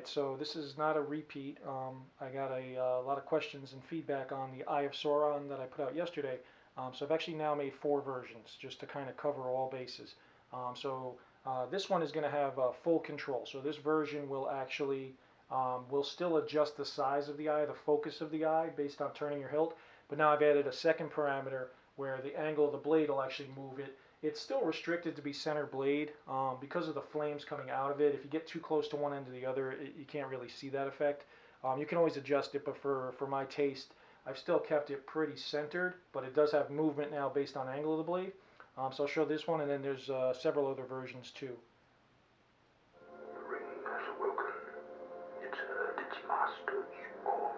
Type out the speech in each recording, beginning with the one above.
Alright, so this is not a repeat. I got a lot of questions and feedback on the Eye of Sauron that I put out yesterday. So I've actually now made 4 versions just to kind of cover all bases. This one is going to have full control. So this version will actually will still adjust the size of the eye, the focus of the eye based on turning your hilt. But now I've added a second parameter where the angle of the blade will actually move it. It's still restricted to be center blade because of the flames coming out of it. If you get too close to one end or the other, you can't really see that effect. You can always adjust it, but for my taste, I've still kept it pretty centered, but it does have movement now based on angle of the blade. So I'll show this one, and then there's several other versions too. The ring has awoken. It's heard its master's call.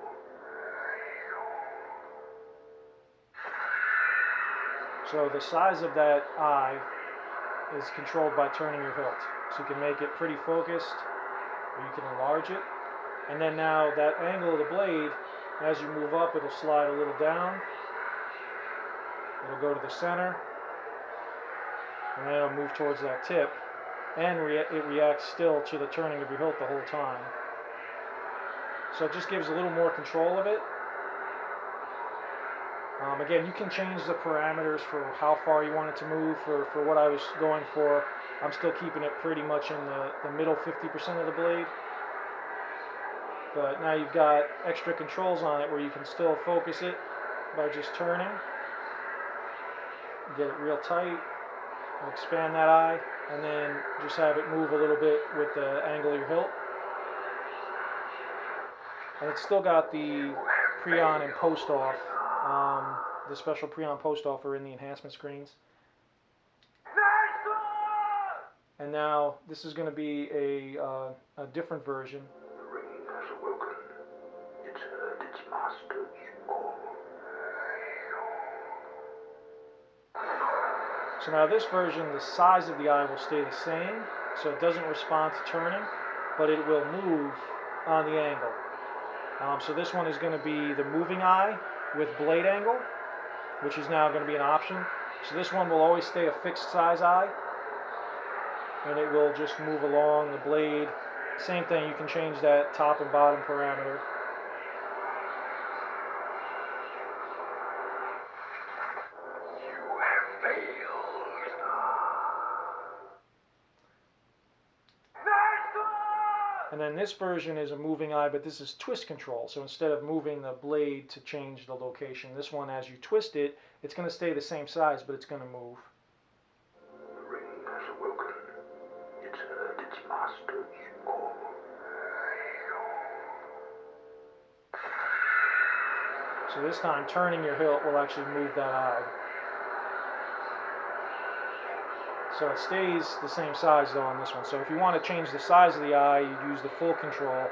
So the size of that eye is controlled by turning your hilt. So you can make it pretty focused, or you can enlarge it. And then now that angle of the blade, as you move up, it'll slide a little down. It'll go to the center, and then it'll move towards that tip. And it reacts still to the turning of your hilt the whole time. So it just gives a little more control of it. Again, you can change the parameters for how far you want it to move. For what I was going for, I'm still keeping it pretty much in the middle 50% of the blade. But now you've got extra controls on it where you can still focus it by just turning. Get it real tight, expand that eye, and then just have it move a little bit with the angle of your hilt. And it's still got the pre-on and post-off. The special pre-on post-off are in the enhancement screens. And now this is going to be a different version. The ring has awoken. It's heard its master's call. So now this version, the size of the eye will stay the same, so it doesn't respond to turning, but it will move on the angle. So this one is going to be the moving eye with blade angle, which is now going to be an option. So this one will always stay a fixed size eye, and it will just move along the blade. Same thing, you can change that top and bottom parameter. You have failed. And then this version is a moving eye, but this is twist control. So instead of moving the blade to change the location, this one, as you twist it, it's going to stay the same size, but it's going to move. The ring has awoken. It's heard its master's call. So this time, turning your hilt will actually move that eye. So it stays the same size though on this one. So if you want to change the size of the eye, you use the full control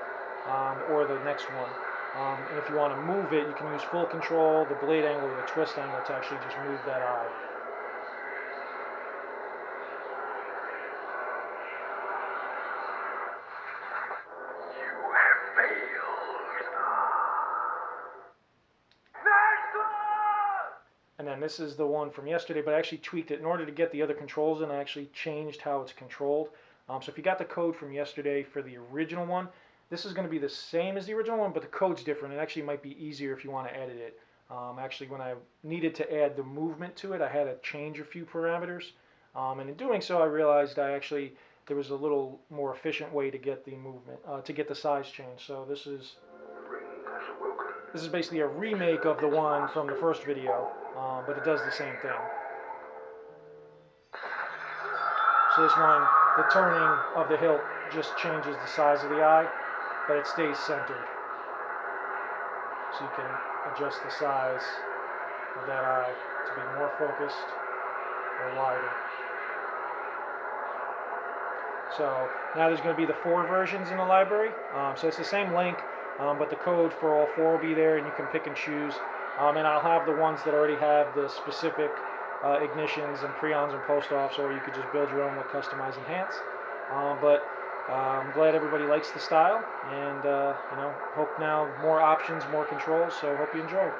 or the next one. And if you want to move it, you can use full control, the blade angle, or the twist angle to actually just move that eye. You have failed. And then this is the one from yesterday, but I actually tweaked it in order to get the other controls, and I actually changed how it's controlled. So if you got the code from yesterday for the original one, this is going to be the same as the original one, but the code's different. It actually might be easier if you want to edit it. Actually, when I needed to add the movement to it, I had to change a few parameters. And in doing so, I realized there was a little more efficient way to get the movement, to get the size change. So this is basically a remake of the one from the first video, but it does the same thing. So this one, the turning of the hilt just changes the size of the eye, but it stays centered. So you can adjust the size of that eye to be more focused or wider. So now there's going to be the 4 versions in the library. So it's the same link, but the code for all 4 will be there, and you can pick and choose. And I'll have the ones that already have the specific ignitions and pre-ons and post-offs, or you could just build your own with customize enhance. But I'm glad everybody likes the style, and hope now more options, more controls. So hope you enjoy.